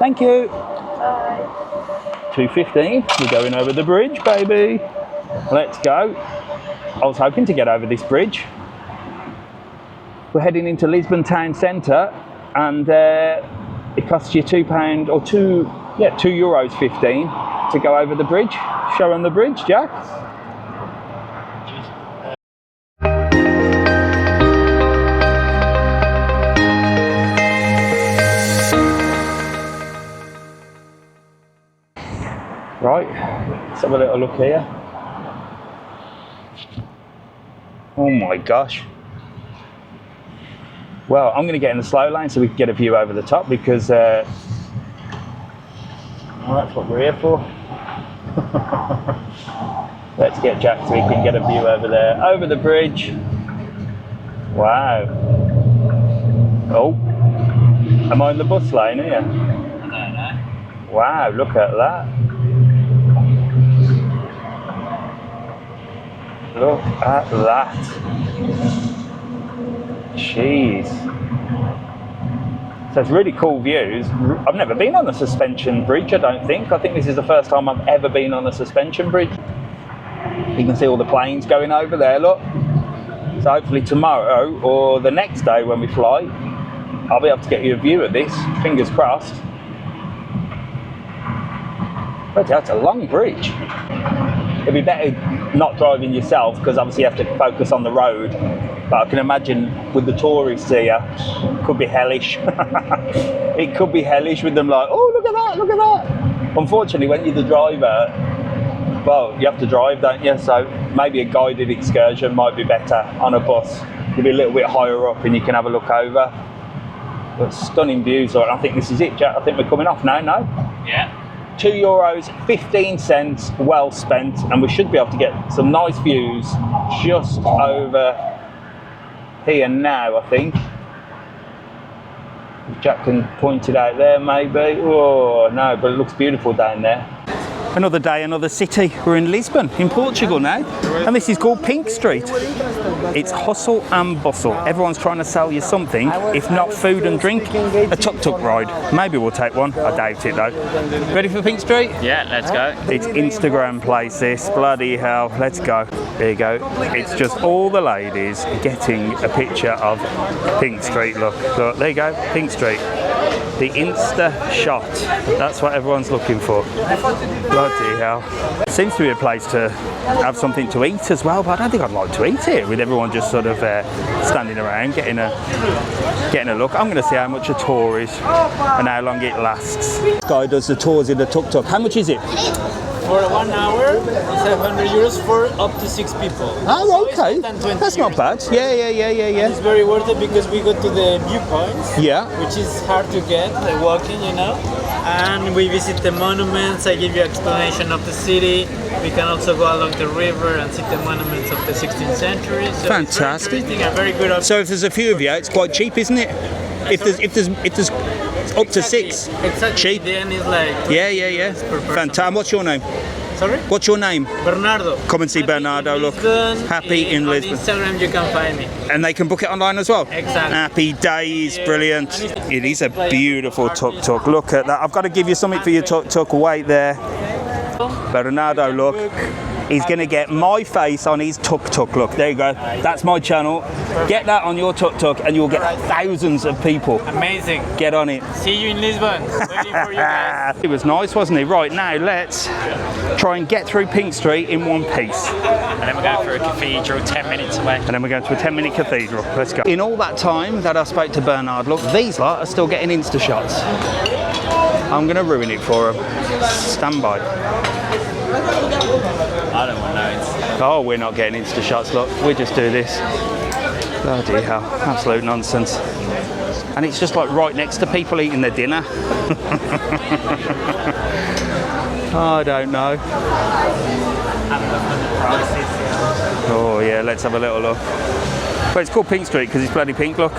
Thank you. Bye. 2:15. We're going over the bridge, baby. Let's go. I was hoping to get over this bridge. We're heading into Lisbon town centre, and it costs you £2 or €2.15 to go over the bridge. Show them the bridge, Jack. Right, let's have a little look here. Oh my gosh. Well, I'm going to get in the slow lane so we can get a view over the top, because well, that's what we're here for. Let's get Jack so we can get a view over there, over the bridge. Wow. Oh, am I in the bus lane here? I don't know. Wow, look at that. Look at that. Jeez. So it's really cool views. I've never been on a suspension bridge, I don't think. I think this is the first time I've ever been on a suspension bridge. You can see all the planes going over there, look. So hopefully tomorrow or the next day when we fly, I'll be able to get you a view of this. Fingers crossed. But that's a long bridge. It'd be better not driving yourself, because obviously you have to focus on the road. But I can imagine with the tourists here, it could be hellish. It could be hellish with them like, oh, look at that, look at that. Unfortunately, when you're the driver, well, you have to drive, don't you? So maybe a guided excursion might be better on a bus. You'll be a little bit higher up and you can have a look over. But stunning views. I think this is it, Jack. I think we're coming off now, no? Yeah. €2.15, well spent, and we should be able to get some nice views just over here now, I think. Jack can point it out there, maybe. Oh no, but it looks beautiful down there. Another day, another city. We're in Lisbon, in Portugal now, and this is called Pink Street. It's hustle and bustle. Everyone's trying to sell you something, if not food and drink. A tuk-tuk ride. Maybe we'll take one. I doubt it though. Ready for Pink Street? Yeah, let's go. It's Instagram place this. Bloody hell. Let's go. There you go. It's just all the ladies getting a picture of Pink Street. Look, look, there you go. Pink Street. The Insta shot. That's what everyone's looking for. Bloody hell. Seems to be a place to have something to eat as well, but I don't think I'd like to eat here with everyone just sort of standing around getting a look. I'm going to see how much a tour is and how long it lasts. This guy does the tours in the tuk-tuk. How much is it? For 1 hour, it's €100 for up to 6 people. Oh, okay. That's not bad. Yeah. It's very worth it because we go to the viewpoints. Yeah. Which is hard to get, like walking, you know. And we visit the monuments. I give you explanation of the city. We can also go along the river and see the monuments of the 16th century. So fantastic. It's very good. So if there's a few of you, it's quite cheap, isn't it? If there's up to 6. Exactly. Cheap. Then it's like Yeah. Fantastic. What's your name? Sorry? What's your name? Bernardo. Come and see Bernardo, look. Happy in Lisbon. On Instagram you can find me. And they can book it online as well? Exactly. Happy days, brilliant. It is a beautiful tuk-tuk. Look at that. I've got to give you something for your tuk-tuk. Wait there. Bernardo, look. He's going to get my face on his tuk-tuk. Look, there you go. That's my channel. Get that on your tuk-tuk and you'll get thousands of people. Amazing. Get on it. See you in Lisbon. Waiting for you guys. It was nice, wasn't it? Right, now let's try and get through Pink Street in one piece. And then we're going through a cathedral 10 minutes away. And then we're going to a 10-minute cathedral. Let's go. In all that time that I spoke to Bernard, look, these lot are still getting Insta shots. I'm going to ruin it for them. Stand by. I don't want to know. Oh, we're not getting Insta shots, look. We just do this. Bloody hell. Absolute nonsense. And it's just like right next to people eating their dinner. I don't know. Oh yeah, let's have a little look. But it's called Pink Street because it's bloody pink, look.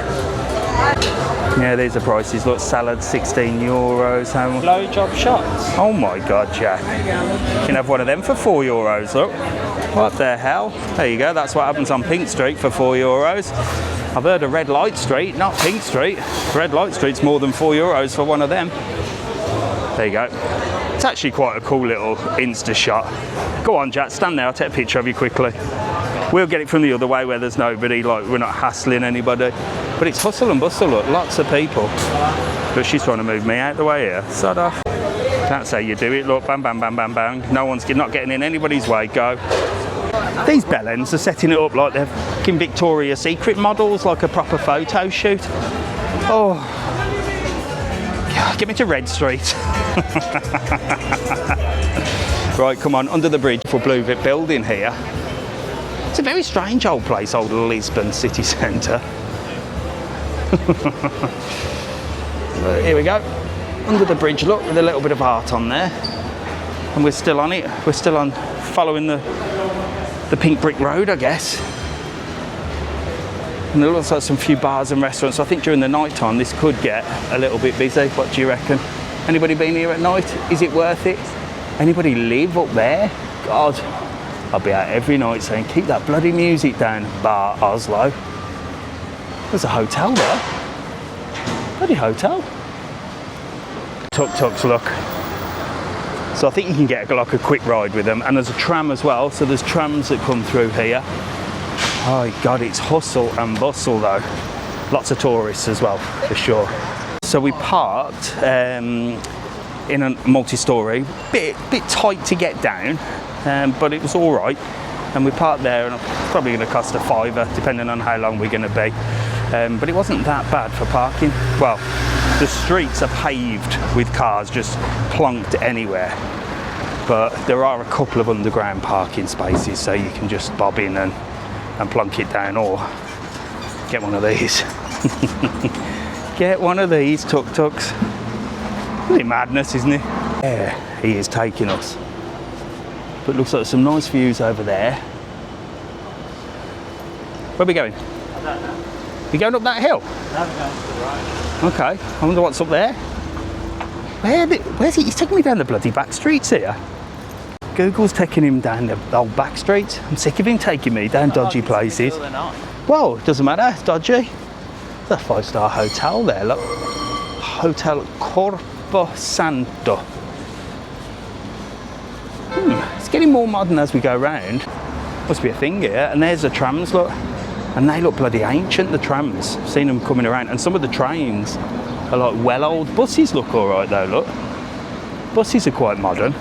Yeah, there's the prices. Look, salad, €16. How much? Low job shots. Oh my God, Jack. You can have one of them for €4, look. What the hell? There you go, that's what happens on Pink Street for €4. I've heard of Red Light Street, not Pink Street. Red Light Street's more than €4 for one of them. There you go. It's actually quite a cool little Insta shot. Go on, Jack, stand there, I'll take a picture of you quickly. We'll get it from the other way where there's nobody, like we're not hassling anybody. But it's hustle and bustle, look, lots of people. But she's trying to move me out the way here. Sod off. That's how you do it, look, bang, bang, bang, bang, bang. No one's not getting in anybody's way, go. These bellends are setting it up like they're fucking Victoria's Secret models, like a proper photo shoot. Oh, God, get me to Red Street. Right, come on, under the bridge for Bluevit building here. It's a very strange old place, old Lisbon city centre. Here we go, under the bridge, look, with a little bit of art on there. And we're still on it, we're still on following the pink brick road, I guess. And there looks like some few bars and restaurants. I think during the night time this could get a little bit busy. What do you reckon? Anybody been here at night? Is it worth it? Anybody live up there? God, I'll be out every night saying keep that bloody music down, Bar Oslo. There's a hotel there. Bloody hotel. Tuk-Tuks, look. So I think you can get like a quick ride with them, and there's a tram as well, so there's trams that come through here. Oh God, it's hustle and bustle though. Lots of tourists as well, for sure. So we parked in a multi-storey, bit tight to get down, but it was all right. And we parked there, and it's probably going to cost a £5, depending on how long we're going to be. But it wasn't that bad for parking. Well, the streets are paved with cars just plonked anywhere, but there are a couple of underground parking spaces, so you can just bob in and plonk it down, or get one of these. Get one of these tuk-tuks. Really madness, isn't it? Yeah, he is taking us. But looks like some nice views over there. Where are we going? You going up that hill? Okay, I wonder what's up there. Where's he? He's taking me down the bloody back streets here. Google's taking him down the old back streets. I'm sick of him taking me down dodgy places. Well, it doesn't matter, it's dodgy. There's a 5-star hotel there, look. Hotel Corpo Santo. It's getting more modern as we go round. Must be a thing here. And there's the trams, look. And they look bloody ancient, the trams. I've seen them coming around. And some of the trains are like well old. Buses look all right though, look. Buses are quite modern.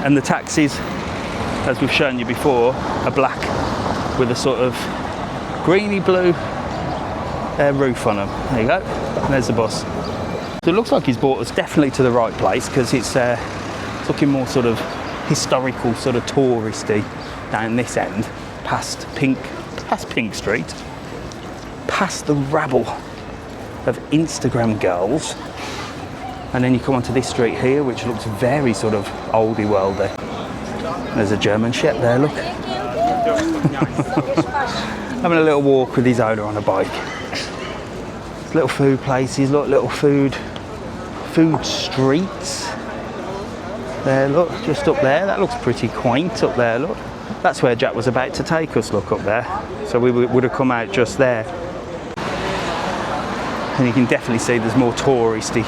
And the taxis, as we've shown you before, are black with a sort of greeny blue roof on them. There you go. And there's the bus. So it looks like he's brought us definitely to the right place, because it's looking more sort of historical, sort of touristy down this end. Past Pink Street, past the rabble of Instagram girls, and then you come onto this street here, which looks very sort of oldie worldy. There's a German chef there, look. Having a little walk with his owner on a bike. There's little food places, look, little food streets. There, look, just up there. That looks pretty quaint up there, look. That's where Jack was about to take us, look, up there. So we would have come out just there. And you can definitely see there's more touristy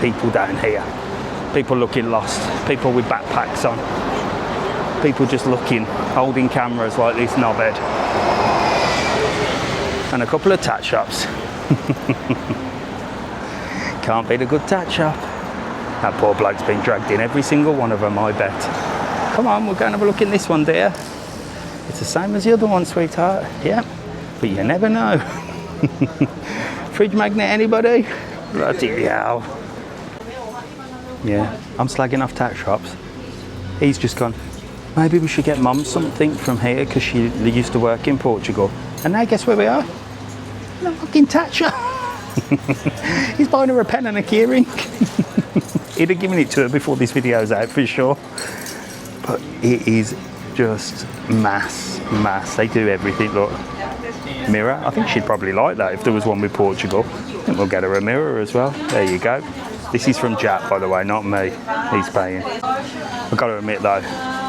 people down here. People looking lost, people with backpacks on. People just looking, holding cameras like this knobhead. And a couple of tat shops. Can't beat a good tat shop. That poor bloke's been dragged in every single one of them, I bet. Come on, we'll go and have a look in this one, dear. It's the same as the other one, sweetheart. Yeah, but you never know. Fridge magnet, anybody? Bloody hell. Yeah, I'm slagging off tat shops. He's just gone, maybe we should get Mum something from here, because she used to work in Portugal. And now guess where we are? In a fucking tat shop. He's buying her a pen and a keyring. He'd have given it to her before this video's out, for sure. But it is just mass. They do everything, look. Mirror, I think she'd probably like that if there was one with Portugal. I think we'll get her a mirror as well. There you go. This is from Jack, by the way, not me. He's paying. I've got to admit though,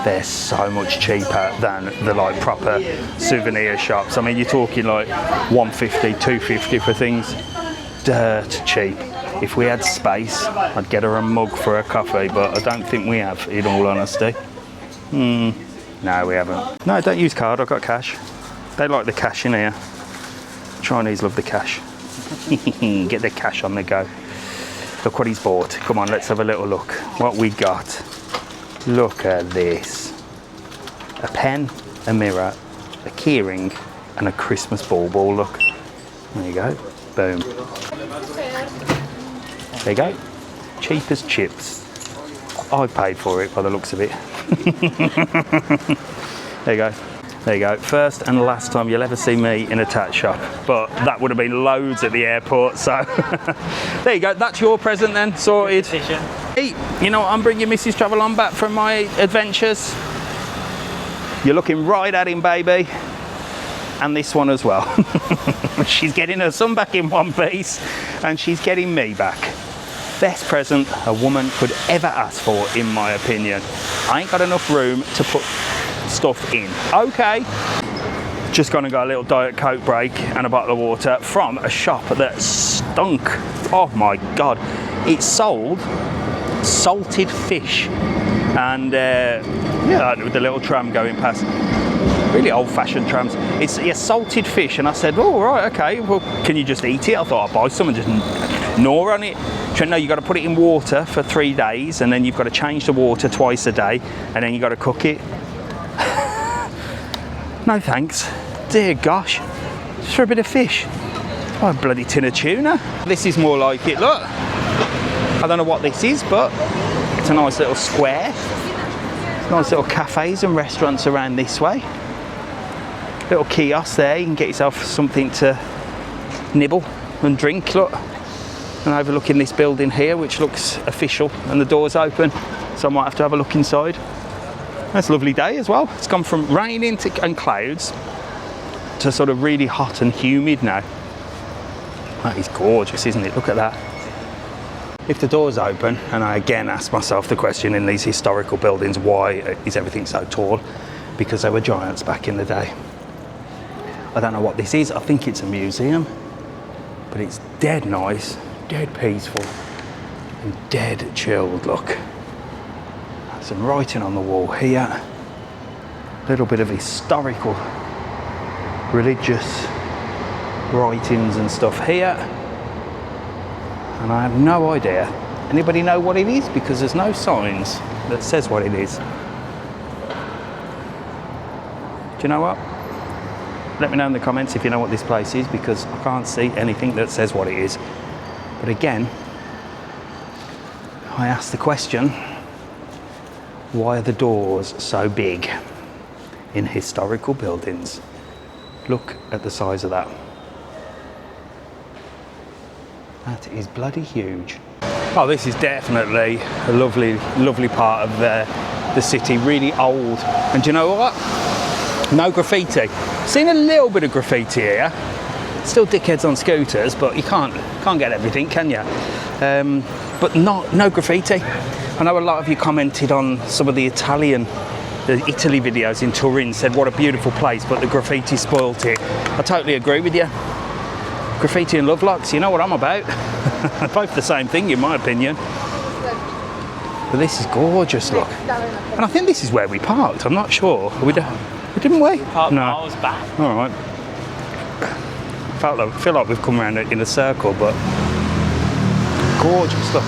they're so much cheaper than the like proper souvenir shops. I mean, you're talking like 150, 250 for things. Dirt cheap. If we had space, I'd get her a mug for a coffee, but I don't think we have, in all honesty. No, we haven't. No, don't use card, I've got cash. They like the cash in here. Chinese love the cash. Get the cash on the go. Look what he's bought. Come on, let's have a little look. What we got. Look at this. A pen, a mirror, a keyring, and a Christmas ball. Look. There you go. Boom. There you go. Cheap as chips. I paid for it by the looks of it. There you go. There you go. First and last time you'll ever see me in a tat shop. But that would have been loads at the airport, so there you go. That's your present then, sorted. Hey, you know what, I'm bringing Mrs. TravelON back from my adventures. You're looking right at him, baby. And this one as well. She's getting her son back in one piece, and she's getting me back. Best present a woman could ever ask for, in my opinion. I ain't got enough room to put stuff in. Okay. Just gonna go a little Diet Coke break and a bottle of water from a shop that stunk. Oh my God. It sold salted fish. And yeah, with the little tram going past. Really old-fashioned trams. It's salted fish, and I said, oh, right, okay, well, can you just eat it? I thought I'd buy some and just gnaw on it. No, you've got to put it in water for 3 days, and then you've got to change the water twice a day, and then you've got to cook it. No thanks. Dear gosh. Just for a bit of fish. Oh, a bloody tin of tuna. This is more like it, look. I don't know what this is, but it's a nice little square. Nice little cafes and restaurants around this way. Little kiosk there, you can get yourself something to nibble and drink, look. And overlooking this building here, which looks official, and the door's open, so I might have to have a look inside. That's a lovely day as well. It's gone from raining and clouds to sort of really hot and humid now. That is gorgeous, isn't it? Look at that. If the door's open, and I again ask myself the question in these historical buildings, why is everything so tall? Because they were giants back in the day. I don't know what this is. I think it's a museum, but it's dead nice, dead peaceful, and dead chilled, look. Some writing on the wall here. A little bit of historical, religious writings and stuff here. And I have no idea. Anybody know what it is? Because there's no signs that says what it is. Do you know what? Let me know in the comments if you know what this place is, because I can't see anything that says what it is. But again, I ask the question, why are the doors so big in historical buildings? Look at the size of that. That is bloody huge. Oh, this is definitely a lovely, lovely part of the city, really old. And do you know what? No graffiti. Seen a little bit of graffiti here. Still dickheads on scooters, but you can't get everything, can you? But no graffiti. I know a lot of you commented on some of the Italy videos in Turin, said what a beautiful place, but the graffiti spoilt it. I totally agree with you. Graffiti and love locks, you know what I'm about. Both the same thing, in my opinion. But this is gorgeous, look. And I think this is where we parked, I'm not sure. Didn't we? Parked miles back. All right. Feel like we've come around in a circle, but gorgeous, look.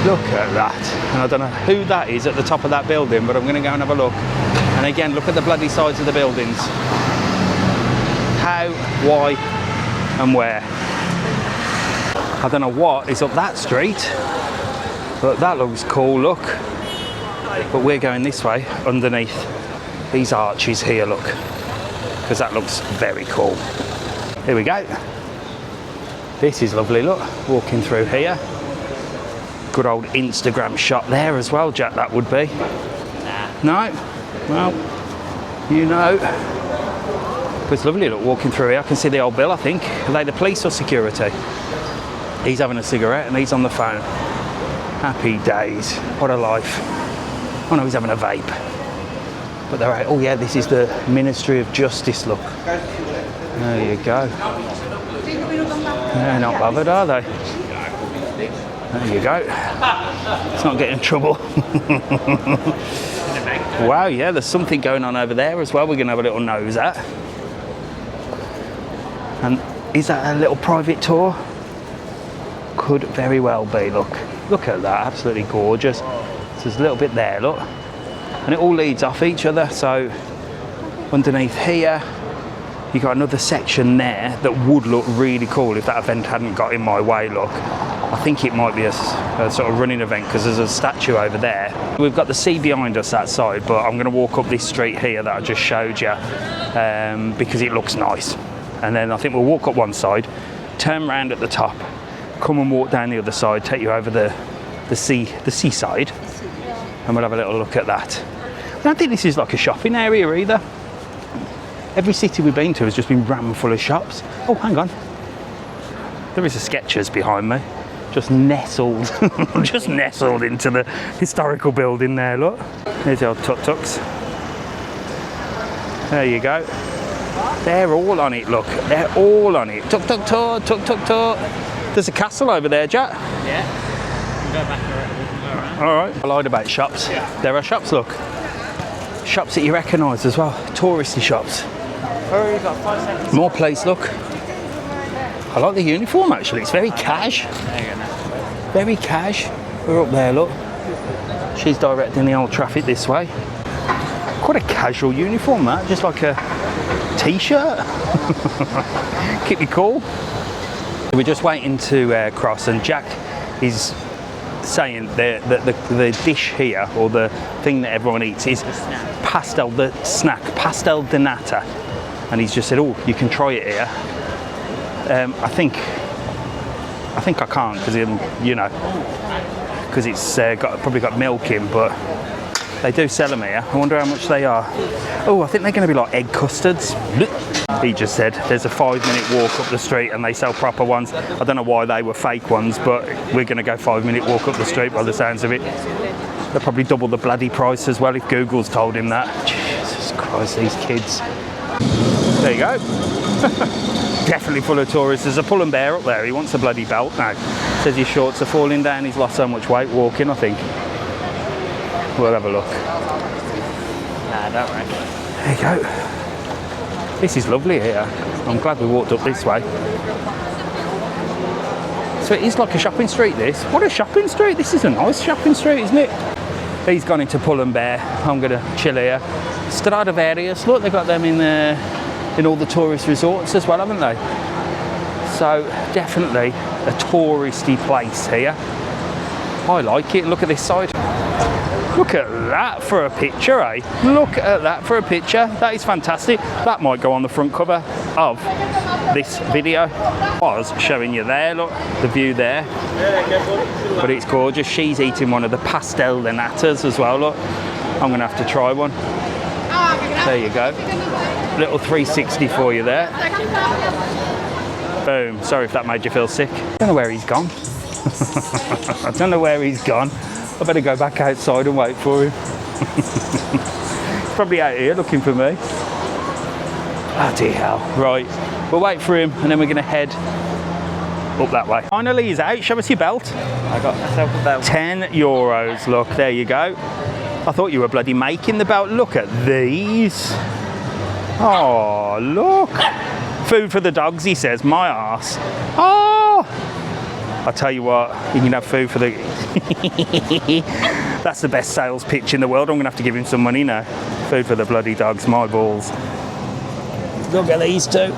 Look at that. And I don't know who that is at the top of that building, but I'm going to go and have a look. And again, look at the bloody sides of the buildings. How, why, and where. I don't know what is up that street, but that looks cool, look. But we're going this way, underneath these arches here, look, because that looks very cool. Here we go. This is lovely, look, walking through here. Good old Instagram shot there as well, Jack, that would be. Nah. No? Well, you know. But it's lovely, look, walking through here. I can see the old bill, I think. Are they the police or security? He's having a cigarette and he's on the phone. Happy days. What a life. Oh no, he's having a vape. But they're right. Oh yeah, this is the Ministry of Justice, look. There you go. They're not bothered, are they? There you go. Let's not get in trouble. Wow, yeah, there's something going on over there as well. We're going to have a little nose at. And is that a little private tour? Could very well be. Look at that, absolutely gorgeous. So there's a little bit there, look, and it all leads off each other. So underneath here you've got another section there that would look really cool if that event hadn't got in my way. Look, I think it might be a sort of running event because there's a statue over there. We've got the sea behind us that side, but I'm going to walk up this street here that I just showed you because it looks nice. And then I think we'll walk up one side, turn round at the top, come and walk down the other side, take you over the seaside, and we'll have a little look at that. I don't think this is like a shopping area either. Every city we've been to has just been rammed full of shops. Oh, hang on. There is a Skechers behind me, just nestled, just nestled into the historical building there, look. There's the old Tuk-Tuks. There you go. They're all on it, look. They're all on it. Tuk-tuk tour, tuk-tuk tour. There's a castle over there, Jack. Yeah. Go back around. All right. I lied about shops. Yeah. There are shops, look. Shops that you recognise as well. Touristy shops. Oh, you've got 5 seconds. More place, look. I like the uniform actually. It's very cash. There you go now. Very cash. We're up there, look. She's directing the old traffic this way. Quite a casual uniform, that. Just like a t-shirt. Keep you cool. We're just waiting to cross, and Jack is saying the dish here, or the thing that everyone eats, is Pastel, the snack, Pastel de Nata. And he's just said, oh, you can try it here. I think I can't because you know, because it's probably got milk in, but they do sell them here. I wonder how much they are. Oh, I think they're going to be like egg custards. He just said there's a 5-minute walk up the street and they sell proper ones. I don't know why they were fake ones, but we're going to go 5-minute walk up the street by the sounds of it. They'll probably double the bloody price as well if Google's told him that. Jesus Christ, these kids. There you go. Definitely full of tourists. There's a pull and bear up there. He wants a bloody belt now. Says his shorts are falling down. He's lost so much weight walking, I think. We'll have a look. Nah, don't worry. There you go. This is lovely here. I'm glad we walked up this way. So it is like a shopping street, this. What a shopping street. This is a nice shopping street, isn't it? He's gone into Pull and Bear. I'm going to chill here. Stradivarius, look, they've got them in all the tourist resorts as well, haven't they? So definitely a touristy place here. I like it. Look at this side. Look at that for a picture, eh? Look at that for a picture. That is fantastic. That might go on the front cover of this video. I was showing you there, look, the view there. But it's gorgeous. She's eating one of the Pastel de Natas as well, look. I'm going to have to try one. There you go. Little 360 for you there. Boom. Sorry if that made you feel sick. I don't know where he's gone. I don't know where he's gone. I better go back outside and wait for him. He's probably out here looking for me. Bloody hell. Right, we'll wait for him and then we're going to head up that way. Finally he's out. Show us your belt. I got myself a belt. €10. Look, there you go. I thought you were bloody making the belt. Look at these. Oh, look. Food for the dogs, he says. My arse. Oh. I'll tell you what, you can have food for the... That's the best sales pitch in the world. I'm going to have to give him some money now. Food for the bloody dogs, my balls. Look at these two.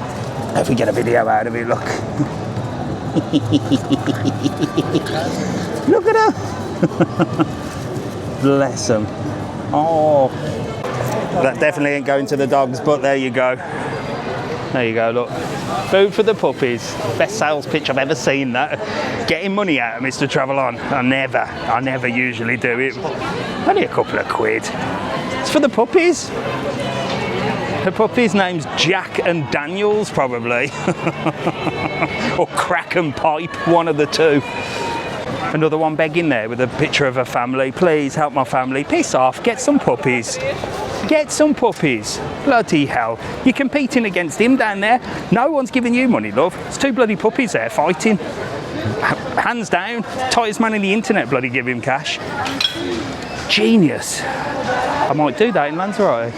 If we get a video out of it, look. Look at her. Bless them. Oh. That definitely ain't going to the dogs, but there you go. There you go, look. Food for the puppies. Best sales pitch I've ever seen, that. Getting money out of Mr. TravelON. I never usually do it. Only a couple of quid. It's for the puppies. The puppy's name's Jack and Daniels, probably. Or Crack and Pipe, one of the two. Another one begging there with a picture of a family. Please help my family. Piss off, get some puppies. Get some puppies. Bloody hell. You're competing against him down there. No one's giving you money, love. It's two bloody puppies there fighting. Hands down, tightest man in the internet bloody give him cash. Genius. I might do that in Lanzarote.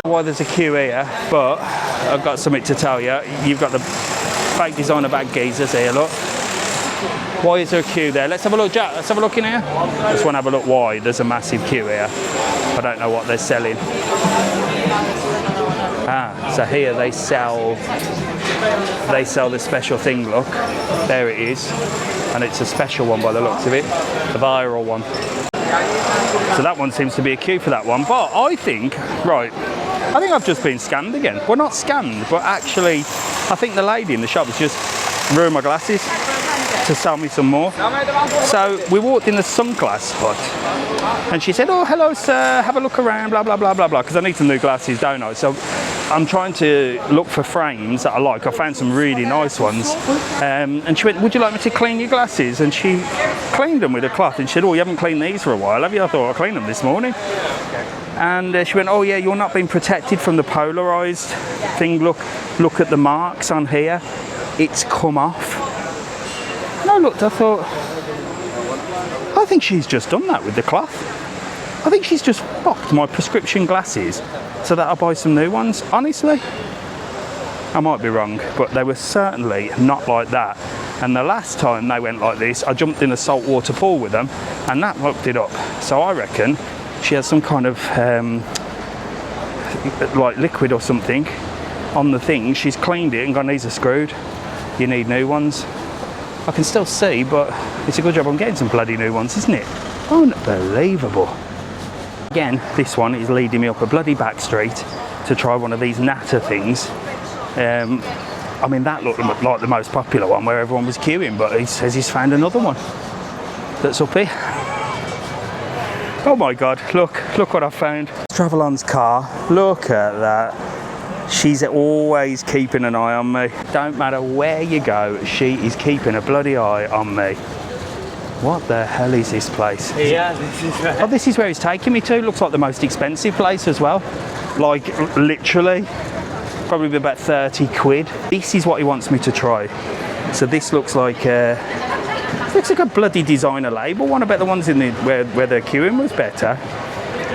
Why there's a queue here, but I've got something to tell you. You've got the fake designer bag geezers here, look. Why is there a queue there? Let's have a look, Jack. Let's have a look in here. Just want to have a look why there's a massive queue here. I don't know what they're selling. Ah, so here they sell the special thing, look. There it is. And it's a special one by the looks of it. The viral one. So that one seems to be a queue for that one. But I think, right, I think I've just been scammed again. Well, not scammed, but actually, I think the lady in the shop has just ruined my glasses to sell me some more. So we walked in the sunglass hut and she said, oh, hello sir, have a look around, blah, blah, blah, blah, blah, because I need some new glasses, don't I? So I'm trying to look for frames that I like. I found some really nice ones. And she went, would you like me to clean your glasses? And she cleaned them with a cloth and she said, oh, you haven't cleaned these for a while, have you? I thought I cleaned them this morning. And she went, oh yeah, you're not being protected from the polarized thing. Look at the marks on here. It's come off. And I looked, I thought, I think she's just done that with the cloth. I think she's just fucked my prescription glasses so that I'll buy some new ones. Honestly, I might be wrong, but they were certainly not like that. And the last time they went like this, I jumped in a saltwater pool with them and that fucked it up. So I reckon she has some kind of like liquid or something on the thing. She's cleaned it and gone, these are screwed. You need new ones. I can still see, but it's a good job I'm getting some bloody new ones, isn't it? Unbelievable. Again, this one is leading me up a bloody back street to try one of these Nata things. I mean, that looked like the most popular one where everyone was queuing, but he says he's found another one that's up here. Oh my God, look what I found. TravelON's car, look at that. She's always keeping an eye on me. Don't matter where you go, she is keeping a bloody eye on me. What the hell is this place? Yeah, this is right. Oh, this is where he's taking me to. Looks like the most expensive place as well. Like, literally, probably about 30 quid. This is what he wants me to try. So this looks like a bloody designer label one. I bet the ones in the where they're queuing was better.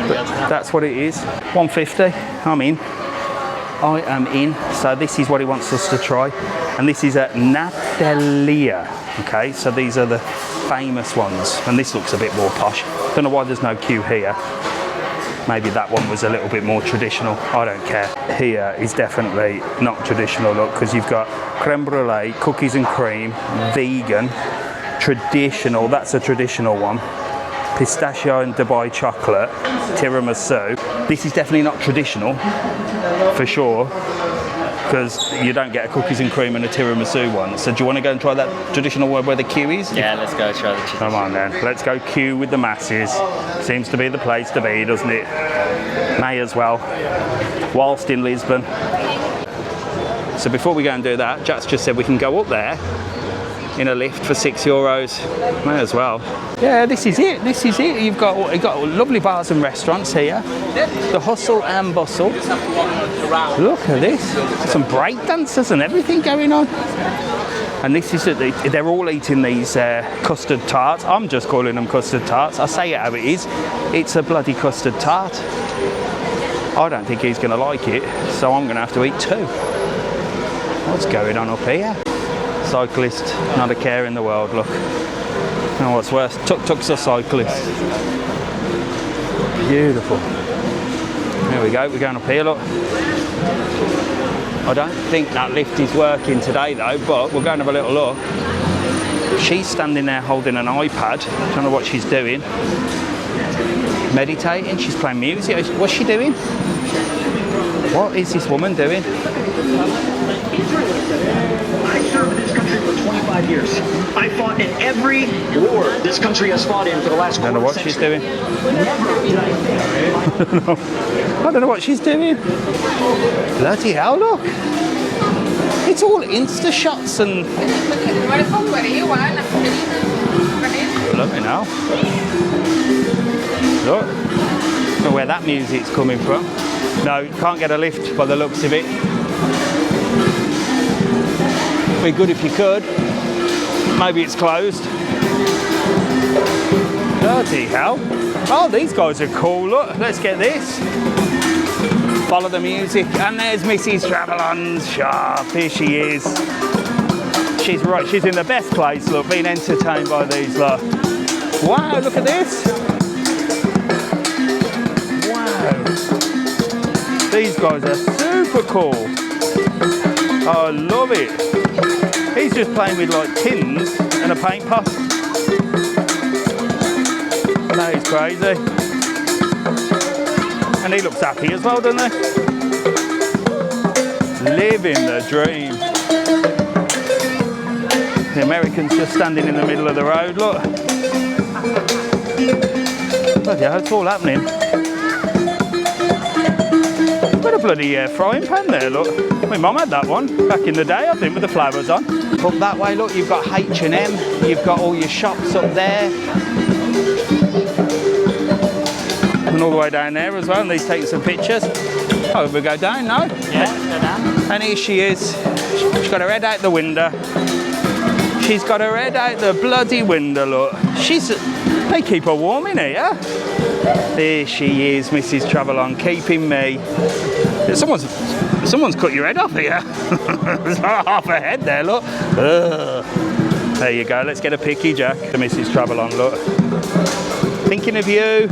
But that's what it is. 150. I'm in. I am in. So this is what he wants us to try. And this is a Natalia. Okay, so these are the famous ones. And this looks a bit more posh. Don't know why there's no queue here. Maybe that one was a little bit more traditional. I don't care. Here is definitely not traditional, look, because you've got creme brulee, cookies and cream, vegan, traditional, that's a traditional one. Pistachio and Dubai chocolate, tiramisu. This is definitely not traditional, for sure, because you don't get a cookies and cream and a tiramisu one. So do you want to go and try that traditional one where the queue is? Yeah, let's go try the chicken. Come on then, let's go queue with the masses. Seems to be the place to be, doesn't it? May as well, whilst in Lisbon. So before we go and do that, Jack's just said we can go up there in a lift for €6. May as well. Yeah, this is it. This is it. You've got lovely bars and restaurants here. The hustle and bustle. Look at this. Some break dancers and everything going on. And this is it. They're all eating these custard tarts. I'm just calling them custard tarts. I say it how it is. It's a bloody custard tart. I don't think he's going to like it, so I'm going to have to eat two. What's going on up here? Cyclist, not a care in the world, look. And what's worse, tuk-tuks are cyclists. Beautiful. There we go, we're going up here, look. I don't think that lift is working today though, but we'll go and have a little look. She's standing there holding an iPad. Don't know what she's doing. Meditating, she's playing music. What's she doing? What is this woman doing? I served in this country for 25 years. I fought in every war this country has fought in for the last quarter I don't know what she's doing. I don't know what she's doing. Bloody hell, look. It's all Insta shots and... Look now. Look. Don't know where that music's coming from. No, you can't get a lift by the looks of it. Be good if you could. Maybe it's closed. Bloody hell. Oh, these guys are cool. Look, let's get this. Follow the music. And there's Mrs. TravelON's shop. Here she is. She's right. She's in the best place, look, being entertained by these lot. Wow, look at this. Wow. These guys are super cool. Oh, I love it. He's just playing with like tins and a paint pot. That is crazy. And he looks happy as well, doesn't he? Living the dream. The American's just standing in the middle of the road, look. Bloody hell, it's all happening. Got a bloody frying pan there, look. My mum had that one back in the day, I think, with the flowers on. Up that way, look, you've got H&M, you've got all your shops up there. And all the way down there as well, and he's taking some pictures. Oh, we go down now? Yeah, go down. And here she is. She's got her head out the window. She's got her head out the bloody window, look. They keep her warm in here. There she is, Mrs. TravelON, keeping me. Someone's cut your head off here. There's half a head there, look. Ugh. There you go, let's get a picky, Jack. The Mrs. TravelON, look. Thinking of you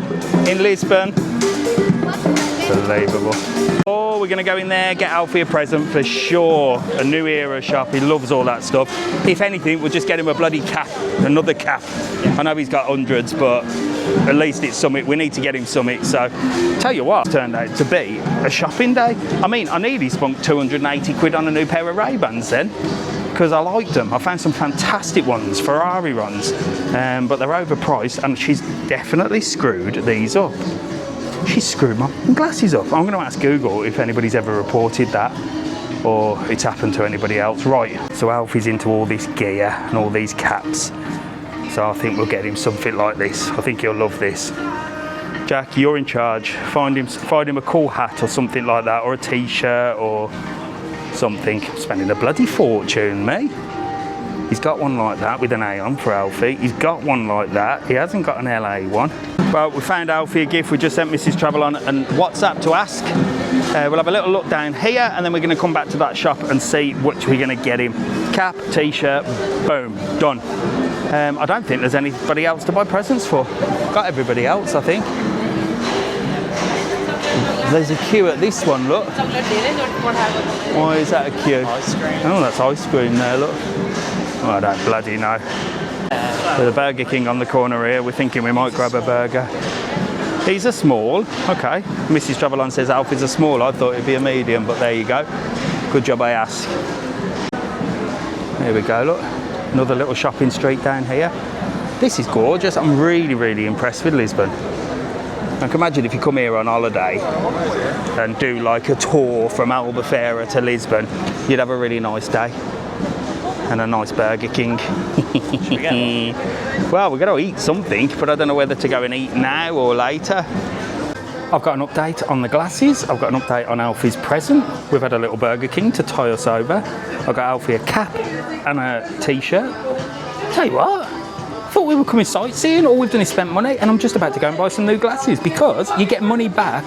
in Lisbon. Unbelievable. Oh, we're going to go in there, get Alfie a present for sure. A new era shop, he loves all that stuff. If anything, we'll just get him a bloody cap, another cap. I know he's got hundreds, but at least it's something. We need to get him something. So, tell you what, it turned out to be a shopping day. I mean, I nearly spunk 280 quid on a new pair of Ray-Bans then, because I liked them. I found some fantastic ones, Ferrari ones, but they're overpriced, and she's definitely screwed these up. She's screwed my glasses up. I'm going to ask Google if anybody's ever reported that or it's happened to anybody else. Right, so Alfie's into all this gear and all these caps. So I think we'll get him something like this. I think he'll love this. Jack, you're in charge. Find him a cool hat or something like that, or a t-shirt or something. Spending a bloody fortune, me. He's got one like that with an A on for Alfie. He's got one like that. He hasn't got an LA one. Well, we found Alfie a gift. We just sent Mrs. TravelON and WhatsApp to ask. We'll have a little look down here, and then we're going to come back to that shop and see which we're going to get him. Cap, t-shirt, boom, done. I don't think there's anybody else to buy presents for. Got everybody else, I think. There's a queue at this one, look. Why is that a queue? Ice cream. Oh, that's ice cream there, look. Oh, I don't bloody know. There's a Burger King on the corner here. We're thinking we might grab a burger. He's a small. Okay. Mrs. TravelON says Alfie's a small. I thought it'd be a medium, but there you go. Good job I asked. There we go, look. Another little shopping street down here. This is gorgeous. I'm really, really impressed with Lisbon. I can imagine if you come here on holiday and do like a tour from Albufeira to Lisbon, you'd have a really nice day. And a nice Burger King. Well, we're going to eat something, but I don't know whether to go and eat now or later. I've got an update on the glasses. I've got an update on Alfie's present. We've had a little Burger King to tie us over. I've got Alfie a cap and a t-shirt. Tell you what, I thought we were coming sightseeing. All we've done is spent money, and I'm just about to go and buy some new glasses because you get money back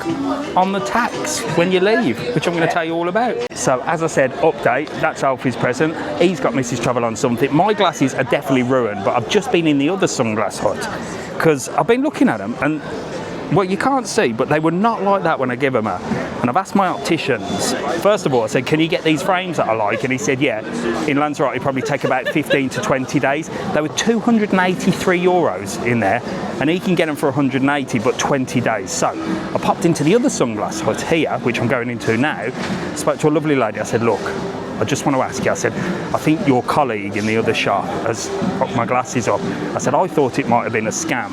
on the tax when you leave, which I'm going to tell you all about. So as I said, update, that's Alfie's present. He's got Mrs. TravelON something. My glasses are definitely ruined, but I've just been in the other sunglass hut because I've been looking at them, and well, you can't see, but they were not like that when I gave them her. And I've asked my opticians. First of all, I said, can you get these frames that I like? And he said, yeah. In Lanzarote, it'd probably take about 15 to 20 days. They were €283 in there, and he can get them for 180, but 20 days. So I popped into the other sunglass hut here, which I'm going into now, spoke to a lovely lady. I said, look, I just want to ask you, I said, I think your colleague in the other shop has put my glasses up. I said, I thought it might have been a scam,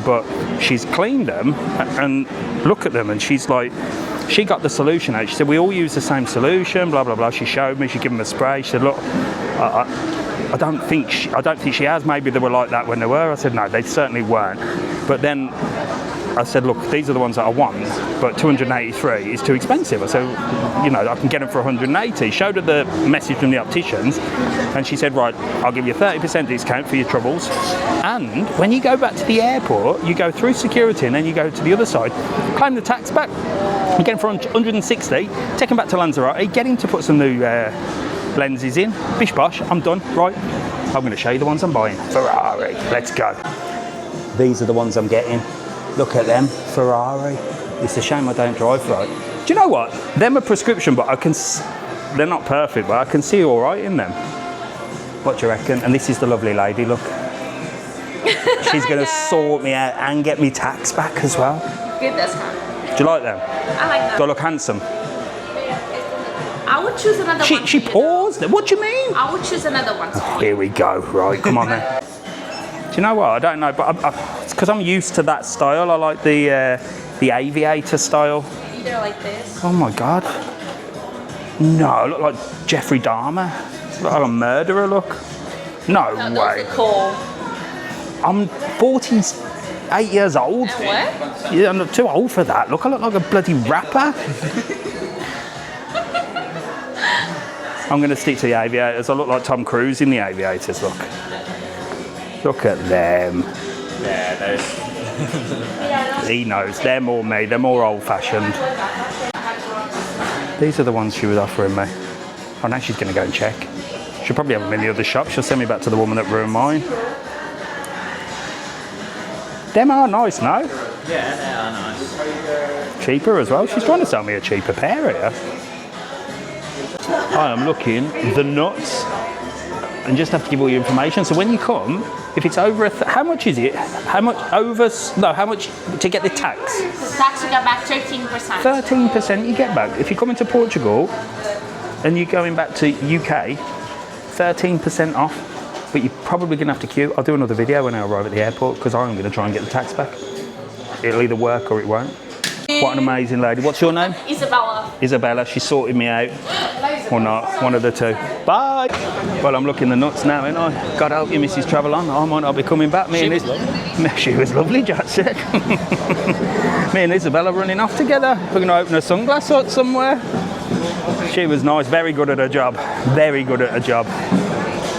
but she's cleaned them and look at them, and she's like, she got the solution out. She said, we all use the same solution, blah, blah, blah. She showed me, she gave them a spray. She said, look, I don't think she has. Maybe they were like that when they were. I said, no, they certainly weren't. But then I said, look, these are the ones that I want, but 283 is too expensive. I said, you know, I can get them for 180. Showed her the message from the opticians, and she said, right, I'll give you a 30% discount for your troubles. And when you go back to the airport, you go through security and then you go to the other side, claim the tax back. You get them for 160, take them back to Lanzarote, get him to put some new lenses in. Bish bosh, I'm done. Right, I'm going to show you the ones I'm buying. Ferrari, let's go. These are the ones I'm getting. Look at them, Ferrari. It's a shame I don't drive right. Do you know what? Them are prescription, but I can. They're not perfect, but I can see all right in them. What do you reckon? And this is the lovely lady. Look, she's going to sort me out and get me tax back as well. Good discount. Do you like them? I like them. Do I look handsome? I would choose another one. She paused. What do you mean? I would choose another one. Here we go. Right, come on then. Do you know what? I don't know, but it's because I'm used to that style. I like the aviator style. Either like this. Oh my God. No, I look like Jeffrey Dahmer. I look like a murderer, look. No way. Those are cool. I'm 48 years old. What? Yeah, I'm not too old for that. Look, I look like a bloody rapper. I'm going to stick to the aviators. I look like Tom Cruise in the aviators, look. Look at them. Yeah, those. He knows. They're more me. They're more old-fashioned. These are the ones she was offering me. Oh, now she's going to go and check. She'll probably have them in the other shop. She'll send me back to the woman that ruined mine. Them are nice, no? Yeah, they are nice. Cheaper as well. She's trying to sell me a cheaper pair here. I am looking the nuts. And just have to give all your information. So when you come, if it's over how much is it? How much over? No, how much to get the tax? The tax you get back 13%. 13% you get back. If you're coming to Portugal and you're going back to UK, 13% off. But you're probably going to have to queue. I'll do another video when I arrive at the airport because I'm going to try and get the tax back. It'll either work or it won't. What an amazing lady. What's your name? Isabella. Isabella. She sorted me out. Or not. One of the two. Bye. Well, I'm looking the nuts now, ain't I? God help you, Mrs. TravelON. I might not be coming back. She was lovely, Jack said. Me and Isabella running off together. We're going to open a sunglass hut somewhere. She was nice. Very good at her job. Very good at her job.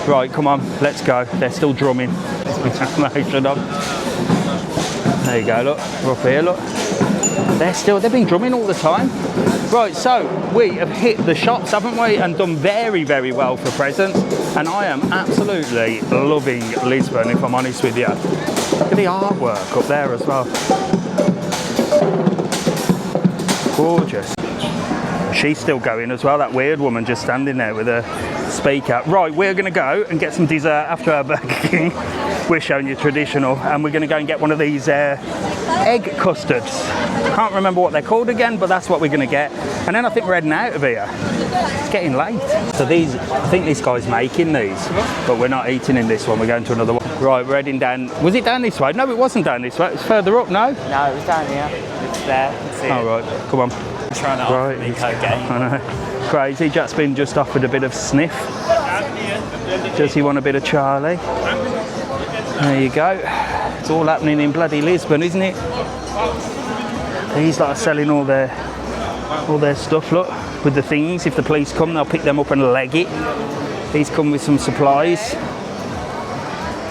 Right, come on. Let's go. They're still drumming. There you go, look. We're up here, look. They've been drumming all the time. Right, so we have hit the shops, haven't we, and done very, very well for presents. And I am absolutely loving Lisbon, if I'm honest with you. Look at the artwork up there as well. Gorgeous. She's still going as well, that weird woman just standing there with a speaker. Right, we're going to go and get some dessert after our Burger King. We're showing you traditional, and we're going to go and get one of these egg custards. Can't remember what they're called again, but that's what we're going to get. And then I think we're heading out of here. It's getting late. So these, I think this guy's making these, but we're not eating in this one. We're going to another one. Right, we're heading down. Was it down this way? No, it wasn't down this way. It's further up, no? No, it was down here. It's there. Oh, right. Come on. Trying to offer me cocaine. I know. Crazy. Jack's been just offered a bit of sniff. Does he want a bit of Charlie? There you go. It's all happening in bloody Lisbon, isn't it? These lot are selling all their stuff, look, with the things. If the police come, they'll pick them up and leg it. These come with some supplies.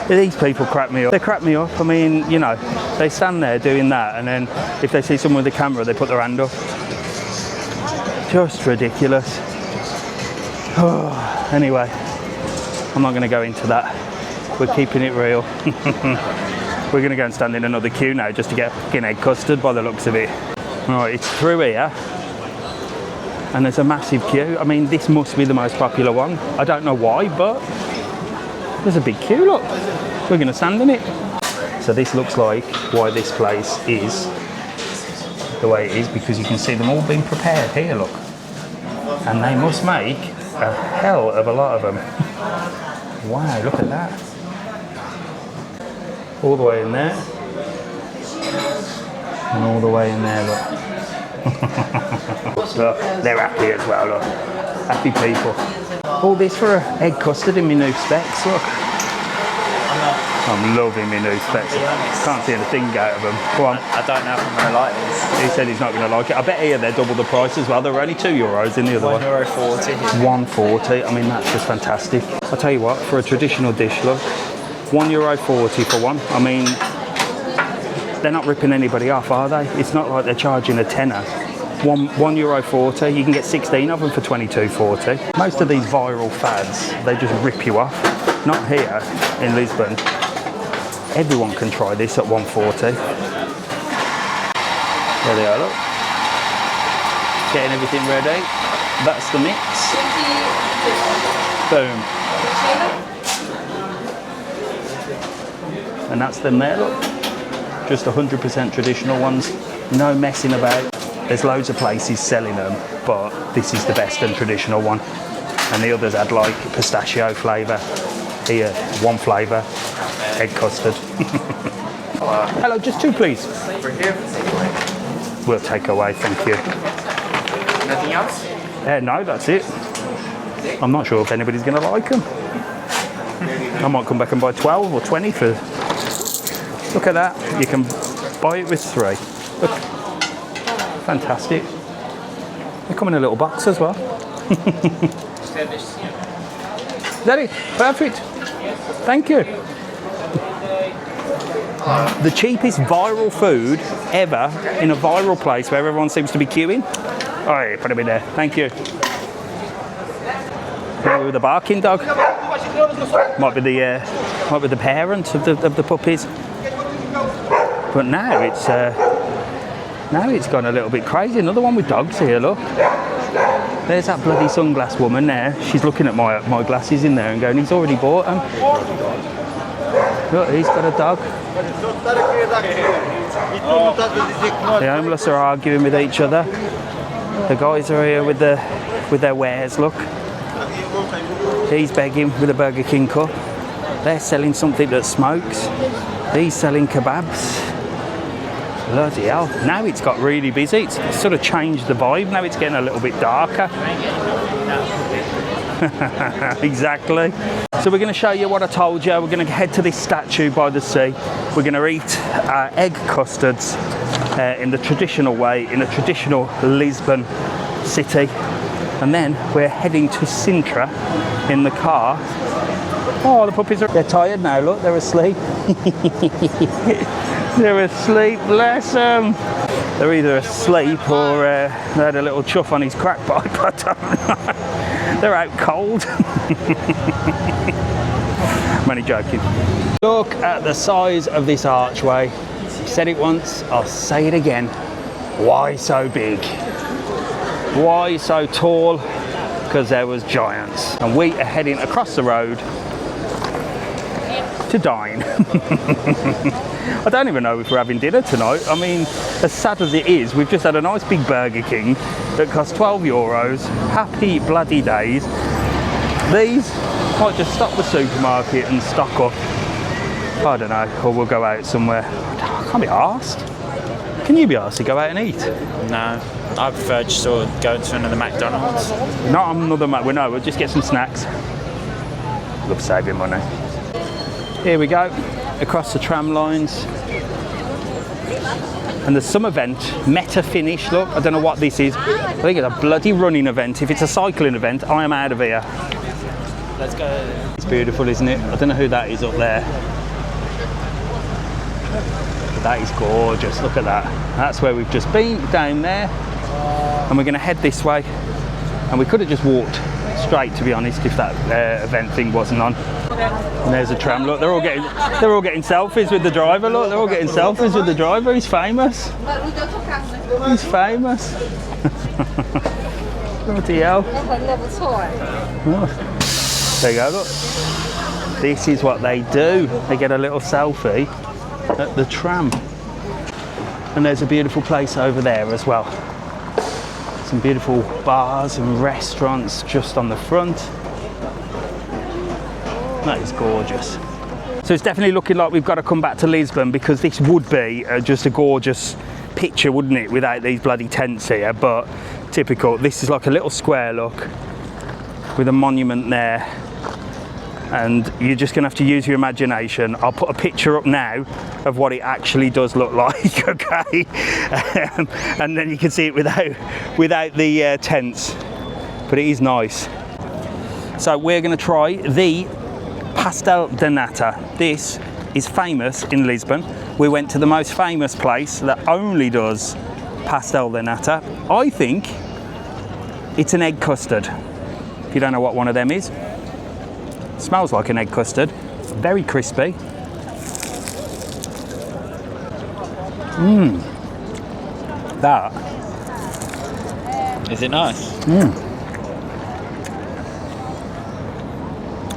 These people crack me up. They crack me up. I mean, you know, they stand there doing that, and then if they see someone with a camera, they put their hand up. Just ridiculous. Oh, anyway, I'm not going to go into that. We're keeping it real. We're going to go and stand in another queue now just to get fucking egg custard by the looks of it. Right, it's through here. And there's a massive queue. I mean, this must be the most popular one. I don't know why, but there's a big queue, look. We're going to stand in it. So this looks like why this place is the way it is, because you can see them all being prepared here, look. And they must make a hell of a lot of them. Wow, look at that. All the way in there. And all the way in there, look. Look, they're happy as well, look. Happy people. All this for an egg custard in my new specs, look. I'm loving my new specs. Can't see anything out of them. Go on. I don't know if I'm going to like this. He said he's not going to like it. I bet here they're double the price as well. They're only €2 in the other one. €1.40. €1.40. I mean, that's just fantastic. I'll tell you what, for a traditional dish, look, €1.40 for one. I mean, they're not ripping anybody off, are they? It's not like they're charging a tenner. €1.40. You can get 16 of them for $22.40. Most of these viral fads, they just rip you off. Not here in Lisbon. Everyone can try this at $1.40. There they are, look. Getting everything ready. That's the mix. Boom. And that's them there, look. Just 100% traditional ones. No messing about. There's loads of places selling them, but this is the best and traditional one. And the others had like pistachio flavour. Here, one flavour, egg custard. Hello, just two, please. We'll take away, thank you. Nothing else? No, that's it. I'm not sure if anybody's going to like them. I might come back and buy 12 or 20 for... Look at that. You can buy it with 3. Look. Fantastic. They come in a little box as well. Is that it? Perfect. Thank you. The cheapest viral food ever in a viral place where everyone seems to be queuing. All right, put it in there. Thank you. With the barking dog. Might be the parent of the puppies. But now it's gone a little bit crazy. Another one with dogs here. Look. There's that bloody sunglass woman there. She's looking at my glasses in there and going, he's already bought them. Look, he's got a dog. The homeless are arguing with each other. The guys are here with their wares, look. He's begging with a Burger King cup. They're selling something that smokes. He's selling kebabs. Bloody hell. Now it's got really busy. It's sort of changed the vibe. Now it's getting a little bit darker. Exactly. So we're going to show you what I told you. We're going to head to this statue by the sea. We're going to eat egg custards in the traditional way, in a traditional Lisbon city. And then we're heading to Sintra in the car. Oh, the puppies they're tired now. Look, they're asleep. They're asleep, bless them. They're either asleep or they had a little chuff on his crack pipe, I don't know. They're out cold. I'm only joking. Look at the size of this archway. I've said it once, I'll say it again. Why so big? Why so tall? Because there was giants. And we are heading across the road to dine. I don't even know if we're having dinner tonight. I mean, as sad as it is, we've just had a nice big Burger King that cost €12. Happy bloody days. These might just stop the supermarket and stock up. I don't know, or we'll go out somewhere. I can't be arsed. Can you be arsed to go out and eat? No, I prefer just sort of go to another McDonald's. Not another Mac. We'll just get some snacks. Love saving money. Here we go, across the tram lines. And there's some event, Meta Finish, look, I don't know what this is. I think it's a bloody running event. If it's a cycling event, I am out of here. Let's go. It's beautiful, isn't it? I don't know who that is up there. But that is gorgeous, look at that. That's where we've just been, down there. And we're gonna head this way. And we could have just walked straight, to be honest, if that event thing wasn't on. And there's a tram. Look, they're all getting selfies with the driver. Look, they're all getting selfies with the driver. He's famous. He's famous. Bloody hell. There you go. Look. This is what they do. They get a little selfie at the tram. And there's a beautiful place over there as well. Some beautiful bars and restaurants just on the front. That is gorgeous. So it's definitely looking like we've got to come back to Lisbon, because this would be just a gorgeous picture, wouldn't it, without these bloody tents here. But typical, this is like a little square, look, with a monument there. and you're just gonna have to use your imagination. I'll put a picture up now of what it actually does look like, okay? And then you can see it without the tents, but it is nice. So we're gonna try the Pastel de Nata. This is famous in Lisbon. We went to the most famous place that only does Pastel de Nata. I think it's an egg custard. If you don't know what one of them is, smells like an egg custard, very crispy. That. Is it nice?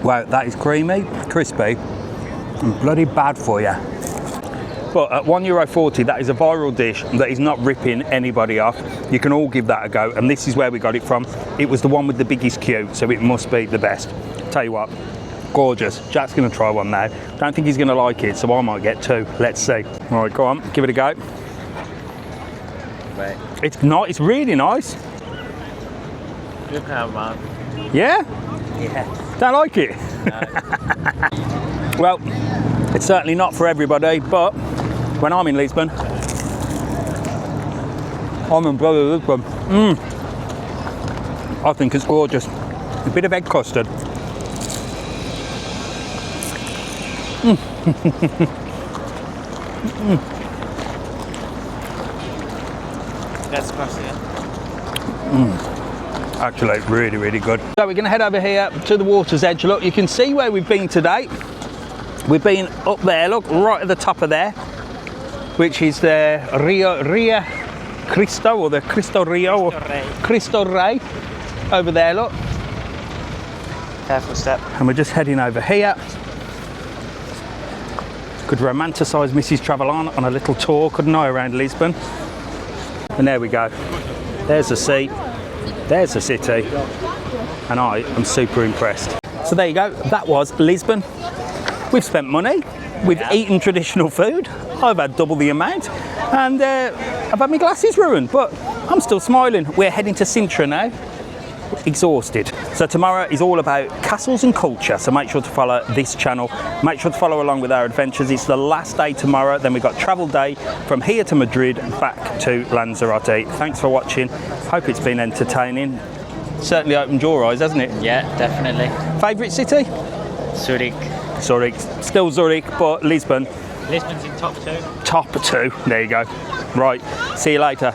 Wow, that is creamy, crispy, and bloody bad for you. But at €1.40, that is a viral dish that is not ripping anybody off. You can all give that a go, and this is where we got it from. It was the one with the biggest queue, so it must be the best. Tell you what, gorgeous. Jack's gonna try one now. Don't think he's gonna like it, so I might get two. Let's see. All right, go on, give it a go. Wait. It's not, it's really nice. You can have one. Yeah? Yeah. Don't like it? No. Well, it's certainly not for everybody, but when I'm in Lisbon, I'm in bloody Lisbon. I think it's gorgeous. A bit of egg custard. That's spicy. Actually, really, really good. So we're going to head over here to the water's edge. Look, you can see where we've been today. We've been up there, look, right at the top of there, which is the Rio Cristo, or the Cristo Rio, or Cristo Rey, over there, look. Careful step. And we're just heading over here. Could romanticise Mrs. TravelON on a little tour, couldn't I, around Lisbon? And there we go. There's the sea, there's the city, and I am super impressed. So there you go, that was Lisbon. We've spent money, we've eaten traditional food, I've had double the amount, and I've had my glasses ruined, but I'm still smiling. We're heading to Sintra now, exhausted. So tomorrow is all about castles and culture, so make sure to follow this channel, make sure to follow along with our adventures. It's the last day tomorrow, then we've got travel day from here to Madrid, back to Lanzarote. Thanks for watching, hope it's been entertaining. Certainly opened your eyes, hasn't it? Yeah, definitely. Favourite city? Zurich. Zurich, still Zurich, but Lisbon. Lisbon's in top 2. Top 2, there you go. Right, see you later.